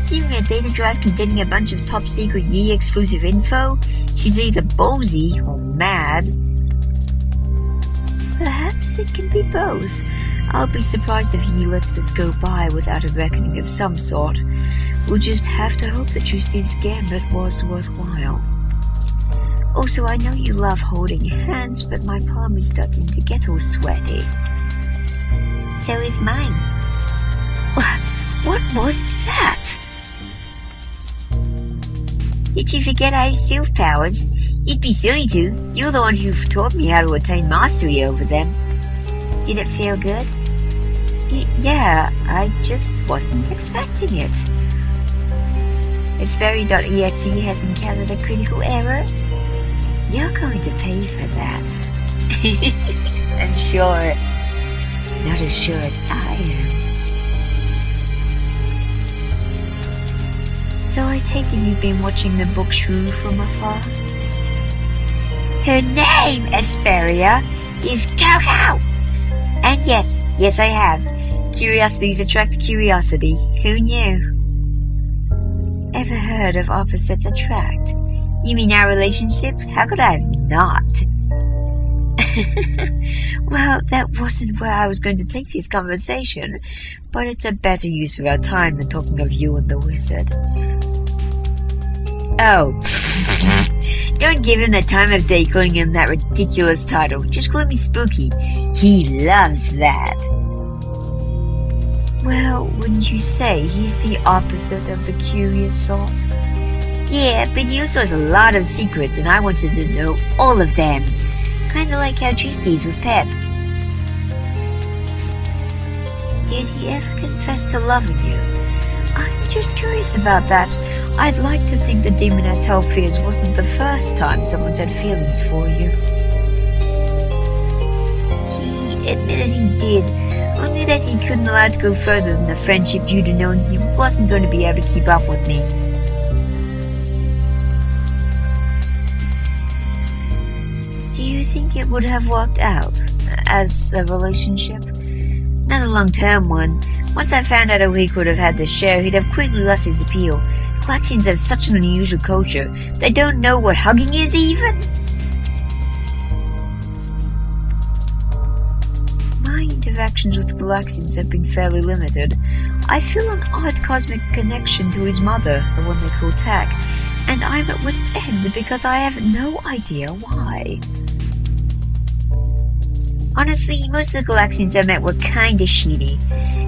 Stealing a data drive containing a bunch of top-secret exclusive info? She's either ballsy or mad. Perhaps it can be both. I'll be surprised if Yi lets this go by without a reckoning of some sort. We'll just have to hope that Tuesday's gambit was worthwhile. Also, I know you love holding hands, but my palm is starting to get all sweaty. So is mine. What was that? Did you forget I have superpowers? You'd be silly to. You're the one who taught me how to attain mastery over them. Did it feel good? Yeah, I just wasn't expecting it. Esperia.exe has encountered a critical error. You're going to pay for that. I'm sure. Not as sure as I am. So I take it you've been watching the book Shrew from afar? Her name, Esperia, is Coco! And yes I have. Curiosities attract curiosity. Who knew? Ever heard of opposites attract? You mean our relationships? How could I have not? Well, that wasn't where I was going to take this conversation, but it's a better use of our time than talking of you and the wizard. Oh, don't give him the time of day calling him that ridiculous title. Just call me Spooky. He loves that. Well, wouldn't you say he's the opposite of the curious sort? Yeah, but he also has a lot of secrets and I wanted to know all of them. Kinda like how Tristy is with Pep. Did he ever confess to loving you? I'm just curious about that. I'd like to think the Demoness Hellfears wasn't the first time someone's had feelings for you. He admitted he did, only that he couldn't allow to go further than the friendship due to knowing he wasn't going to be able to keep up with me. Do you think it would have worked out as a relationship? Not a long-term one. Once I found out he could have had the show, he'd have quickly lost his appeal. Galaxians have such an unusual culture. They don't know what hugging is even. My interactions with Galaxians have been fairly limited. I feel an odd cosmic connection to his mother, the one they call Tak, and I'm at wit's end because I have no idea why. Honestly, most of the Galaxians I met were kinda shitty.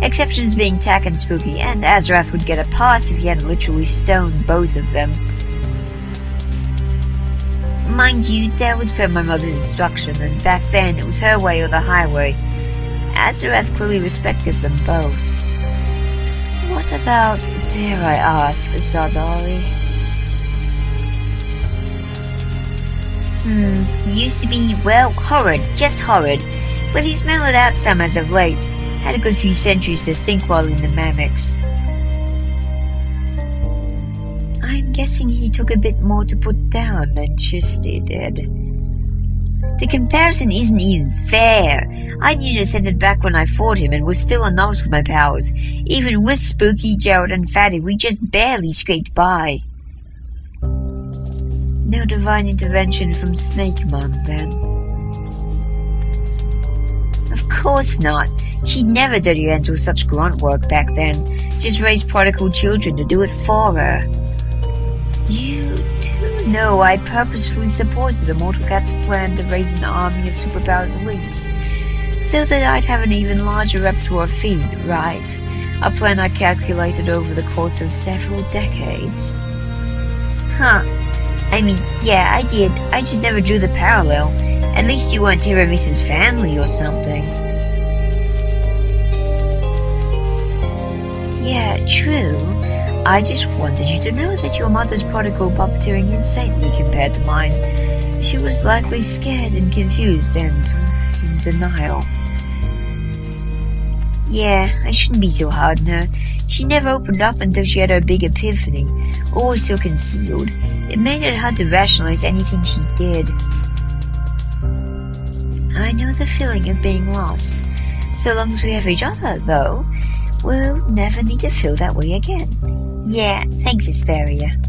Exceptions being Tak and Spooky, and Azrath would get a pass if he hadn't literally stoned both of them. Mind you, that was per my mother's instruction, and back then it was her way or the highway. Azrath clearly respected them both. What about, dare I ask, Zardari? He used to be, well, horrid, just horrid. But he's mellowed out some as of late. Had a good few centuries to think while in the Mammox. I'm guessing he took a bit more to put down than Tristy did. The comparison isn't even fair. I knew to send it back when I fought him and was still a novice with my powers. Even with Spooky, Gerald and Fatty, we just barely scraped by. No divine intervention from Snake Mom, then? Of course not. She'd never dirty her hands with such grunt work back then. Just raise prodigal children to do it for her. You do know I purposefully supported the Mortal Cat's plan to raise an army of superpowered elites, so that I'd have an even larger repertoire of feet, right? A plan I calculated over the course of several decades. Huh. I mean, yeah, I did. I just never drew the parallel. At least you weren't Tiramisu's family or something. Yeah, true. I just wanted you to know that your mother's prodigal puppeteering is saintly compared to mine. She was likely scared and confused and in denial. Yeah, I shouldn't be so hard on her. She never opened up until she had her big epiphany, always so concealed. It made it hard to rationalize anything she did. I know the feeling of being lost. So long as we have each other, though, we'll never need to feel that way again. Yeah, thanks, Esperia.